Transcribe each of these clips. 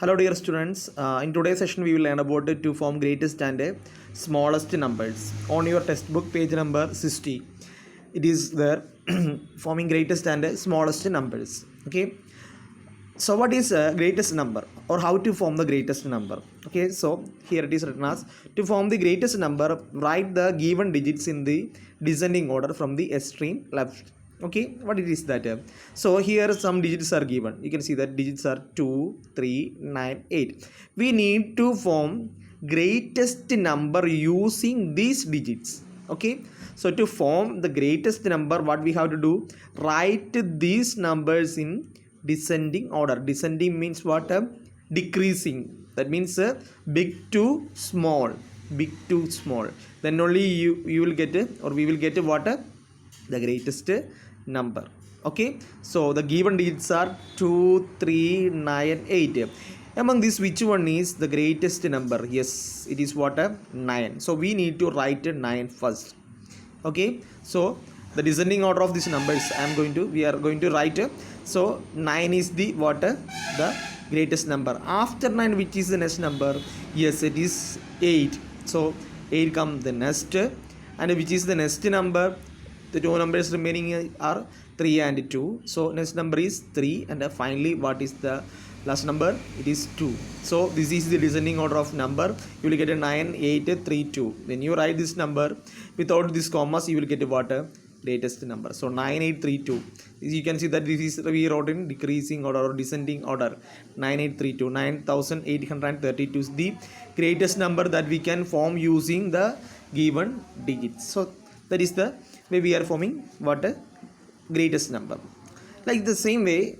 Hello dear students, in today's session we will learn about to form greatest and smallest numbers. On your textbook page number 60, it is there forming greatest and smallest numbers. Okay, so what is greatest number or how to form the greatest number? Okay, so here it is written as to form the greatest number, write the given digits in the descending order from the extreme left. Okay, what it is that so here some digits are given. You can see that digits are 2, 3, 9, 8. We need to form greatest number using these digits. Okay, so to form the greatest number, what we have to do, write these numbers in descending order. Descending means what? Decreasing. That means big to small, big to small. Then only you will get or we will get what? The greatest number. Okay, so the given digits are 2, 3, 9, 8. Among these, which one is the greatest number? Yes, it is what? 9. So we need to write 9 first. Okay, so the descending order of these numbers we are going to write. So 9 is the what? The greatest number. After 9, which is the next number? Yes, it is 8. So 8 comes the next, and which is the next number? The two numbers remaining are 3 and 2. So next number is 3, and finally what is the last number? It is 2. So this is the descending order of number. You will get a 9, 8, 3, 2. When you write this number without this commas, you will get a what? Greatest number. So 9, 8, 3, 2. You can see that this is we wrote in decreasing order or descending order. 9, 8, 3, 2. 9832 is the greatest number that we can form using the given digits. So that is the way we are forming what? Greatest number. Like the same way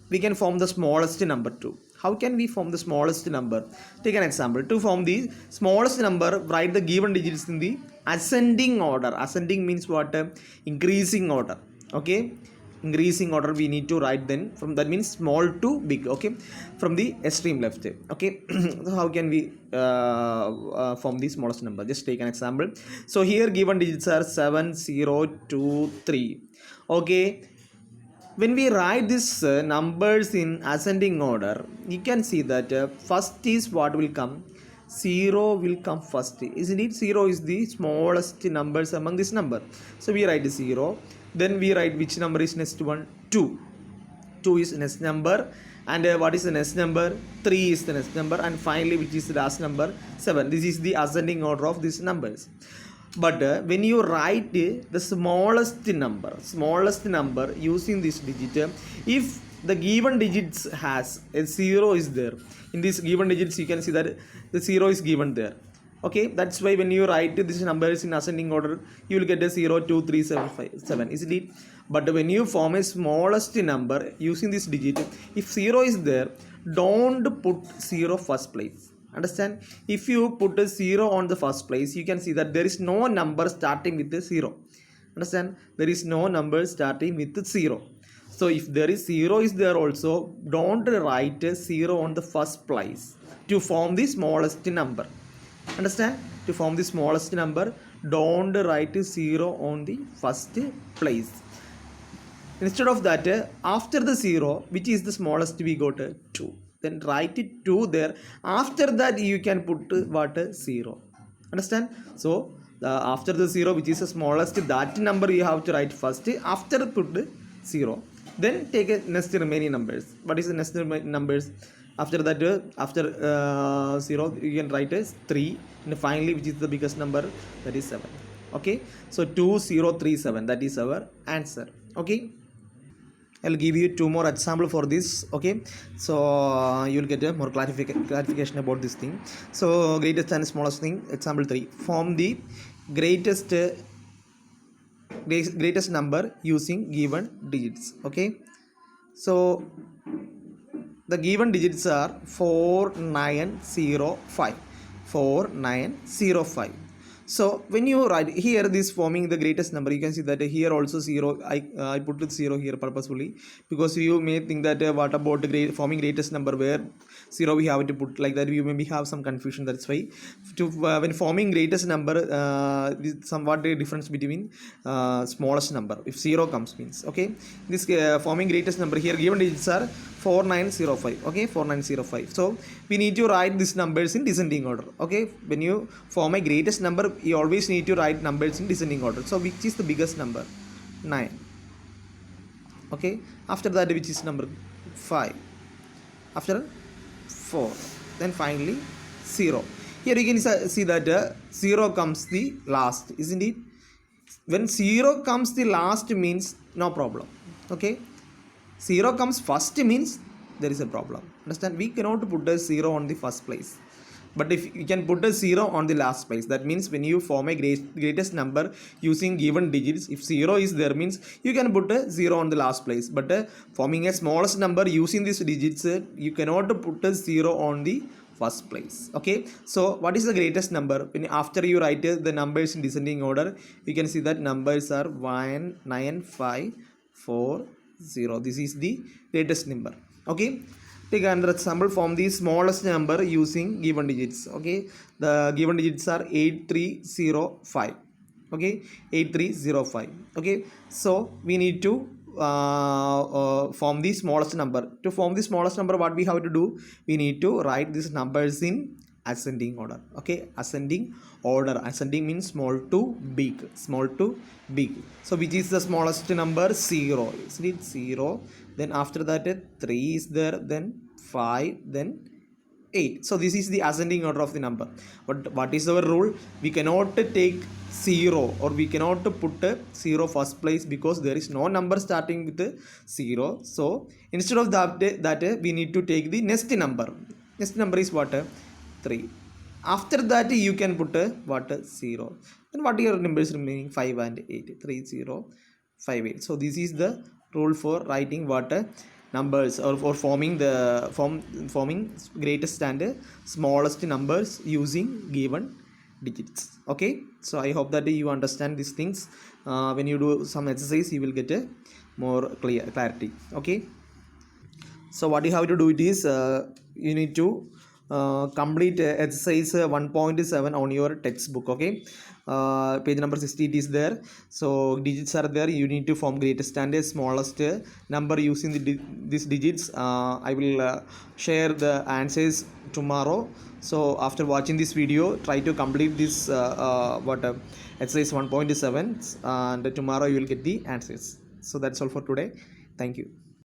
we can form the smallest number too. How can we form the smallest number? Take an example. To form the smallest number, write the given digits in the ascending order. Ascending means what? Increasing order. Okay, increasing order we need to write then from, that means small to big. Okay, from the extreme left. Okay, so how can we form the smallest number? Just take an example. So here given digits are 7, 0, 2, 3. Okay, when we write these numbers in ascending order, you can see that first is what will come? 0 will come first. Isn't it? 0 is the smallest numbers among this number. So we write 0. Then we write which number is next one? 2. 2 is the next number. And what is the next number? 3 is the next number. And finally, which is the last number? 7. This is the ascending order of these numbers. But when you write the smallest number using this digit, if the given digits has a 0 is there, in these given digits you can see that the 0 is given there. Okay, that's why when you write these numbers in ascending order, you will get a 0, 2, 3, 7, 5, 7, isn't it? But when you form a smallest number using this digit, if 0 is there, don't put 0 first place. Understand? If you put a 0 on the first place, you can see that there is no number starting with a 0. Understand? There is no number starting with 0. So if there is 0 is there also, don't write a 0 on the first place to form the smallest number. Understand? To form the smallest number, don't write a 0 on the first place. Instead of that, after the 0, which is the smallest, we got 2. Then write it 2 there. After that, you can put what? 0. Understand? So after the 0, which is the smallest, that number you have to write first. After put 0. Then take a next remaining numbers. What is the next numbers? After that, after 0, you can write as 3. And finally, which is the biggest number? That is 7. Okay. So 2037. That is our answer. Okay. I'll give you 2 more example for this. Okay, so you'll get a more clarification about this thing. So greatest and smallest thing. Example 3. Form the greatest number using given digits. Okay, so the given digits are 4905. 4905. So when you write here this forming the greatest number, you can see that here also 0. I put it 0 here purposefully because you may think that what about the forming greatest number, where 0 we have to put like that, you maybe have some confusion. That's why to when forming greatest number, somewhat the difference between smallest number if 0 comes means. Okay, this forming greatest number, here given digits are 4905. Okay, 4905. So we need to write these numbers in descending order. Okay, when you form a greatest number, you always need to write numbers in descending order. So which is the biggest number? 9. Okay, after that which is number 5, after 4, then finally 0. Here you can see that 0 comes the last, isn't it? When 0 comes the last means no problem. Okay, 0 comes first means there is a problem. Understand? We cannot put a 0 on the first place, but if you can put a 0 on the last place, that means when you form a greatest number using given digits, if 0 is there means you can put a 0 on the last place. But forming a smallest number using these digits, you cannot put a 0 on the first place. Okay, so what is the greatest number? When after you write the numbers in descending order, you can see that numbers are 1, 9, 5, 4, 0. This is the greatest number. Okay, take another example. Form the smallest number using given digits. Okay, the given digits are 8305. Okay, 8305. Okay, so we need to form the smallest number. To form the smallest number, what we have to do? We need to write these numbers in ascending order. Okay, ascending order. Ascending means small to big. Small to big. So which is the smallest number? 0. Isn't it 0? Then after that 3 is there, then 5, then 8. So this is the ascending order of the number. But what is our rule? We cannot take 0 or we cannot put 0 first place because there is no number starting with 0. So instead of that we need to take the next number. Next number is what? 3. After that you can put what? 0. Then what are your numbers remaining? 5 and 8. 3, 0, 5, 8. So this is the rule for writing what? Numbers, or for forming greatest and smallest numbers using given digits. Okay, so I hope that you understand these things. When you do some exercise, you will get a more clarity. Okay, so what you have to do it is you need to complete exercise 1.7 on your textbook. Okay, page number 60 it is there. So digits are there. You need to form greatest and smallest number using these digits. I will share the answers tomorrow. So after watching this video, try to complete this exercise 1.7 and tomorrow you will get the answers. So that's all for today. Thank you.